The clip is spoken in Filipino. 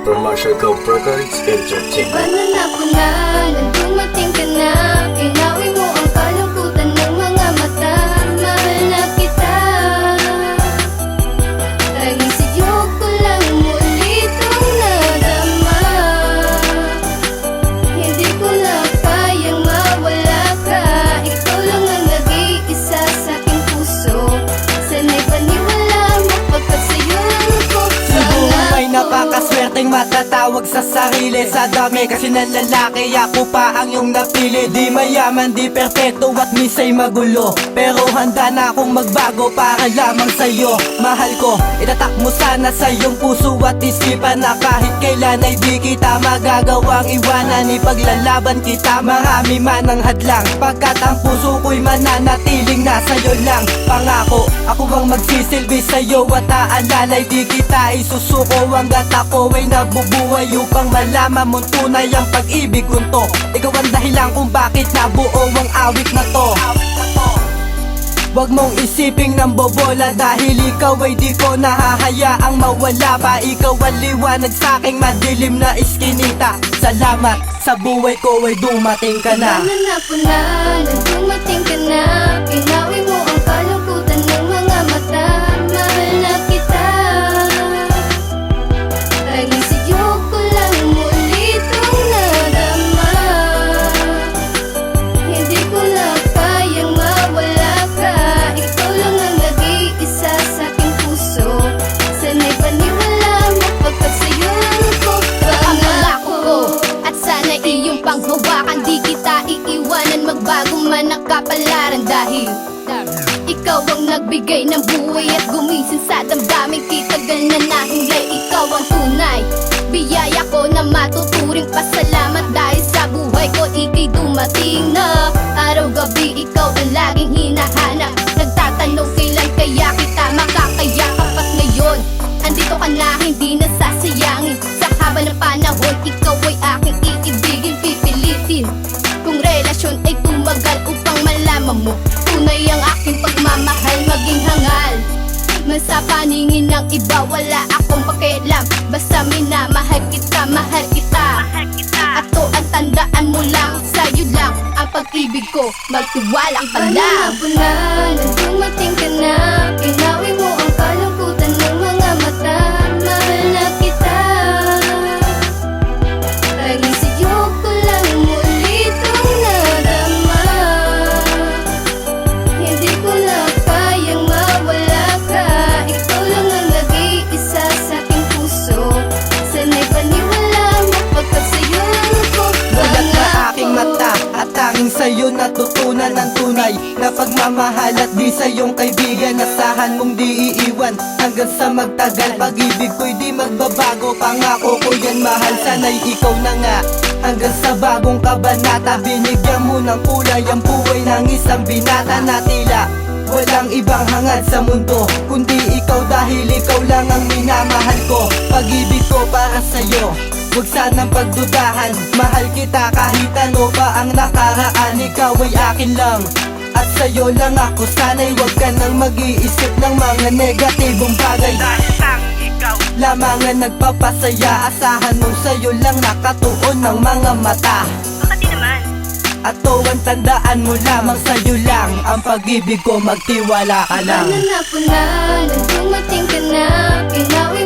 From Marshall Cove Records Entertainment. Paano na po na, nang dumating ka na, inawi mo ang kalungkutan ng mga mata. Mahal na kita, tanging sa'yo ko lang muli itong nadama. Hindi ko na kayang mawala ka, ikaw lang ang nag-iisa sa aking puso. Sana'y paniwala mo pagkat sa'yo lang ko May napakaswerteng matatawag sa sarili. Sa dami kasi ng lalaki, ako pa ang iyong napili. Di mayaman, di perfecto at minsa'y magulo, pero handa na akong magbago para lamang sa'yo. Mahal ko, itatak mo sana sa iyong puso at isipan na kahit kailan ay di kita magagawang iwanan. Ipaglalaban kita marami man ang hadlang, pagkat ang puso ko'y mananatiling nasa'yo lang. Pangako, ako ang magsisilbi sa'yo at aalalay, di kita isusuko hanggat ako ay nabubuhay upang malaman mong tunay ang pag-ibig ko to. Ikaw ang dahilan kung bakit nabuo ang awit na to. Huwag mong isiping nang bobola, dahil ikaw ay di ko nahahayaang mawala pa. Ikaw ang liwanag sa aking madilim na iskinita. Salamat sa buhay ko ay dumating ka na. Paano na po na, nang dumating ka na, inawi mo ang kalungkutan ng mga mata. Mahal na kita, tanging sa'yo ko lang muli itong nadama. Hindi ko na kayang mawala ka, ikaw lang ang nag-iisa sa aking puso. Sana'y paniwala mo pagkat sa'yo lang ko pangako ko, at sana iyong panghawakan. Di kita iiwanan, magbago man ang kapalaran, dahil ikaw ang nagbigay ng buhay at gumising sa damdamin. Kitagal na nahinglay, ikaw ang tunay, biyaya ko na matuturing pasalamat. Dahil sa buhay ko ika'y dumating na araw-gabi, ikaw ang laging hinahanap. Nagtatanong kailan kaya kita makakayakap, at ngayon andito ka na, hindi nasasayangin. Sa haba ng panahon, ikaw ay aking iibigin, pipilitin kung relasyon ay tumagal upang malaman mo tunay ang aking pagmamahal, maging hangal man sa paningin ng iba. Wala akong pakialam, basta minamahal kita, mahal kita. At to ang tandaan mo lang, sa'yo lang ang pag-ibig ko, magtiwala ka lang. Iba na po na, nang dumating ka na, inawi mo ang kalungkutan ng mga mata. Mahal na kita, tanging sa'yo ko lang muli itong nadama. Hindi ko na kayang mawala ka, ikaw lang ang nag-iisa sa aking puso. Sana'y paniwala mo pagkat sa'yo lang ko Walat na aking pangako. mata at tanging sa'yo natutunan ng tunay na pagmamahal, at di sa'yong kaibigan asahan mong di iiwan hanggang sa magtagal. Pag-ibig ko'y di magbabago, pangako ko yan mahal, sana'y ikaw na nga. Hanggang sa bagong kabanata, binigyan mo ng kulay ang buhay ng isang binata na tila walang ibang hangad sa mundo kundi ikaw, dahil ikaw lang ang minamahal ko. Pag-ibig ko para sa'yo, huwag sanang pagdudahan. Mahal kita kahit ano pa ang nakaraan, ikaw ay akin lang at sa'yo lang ako. Sana'y huwag ka nang mag-iisip ng mga negatibong bagay, lamang ang nagpapasaya. Asahan mong sa'yo lang nakatuon ng mga mata. At to ang tandaan mo lamang, sa'yo lang ang pag-ibig ko, magtiwala ka lang. Paano na po na, nang dumating ka na, inawi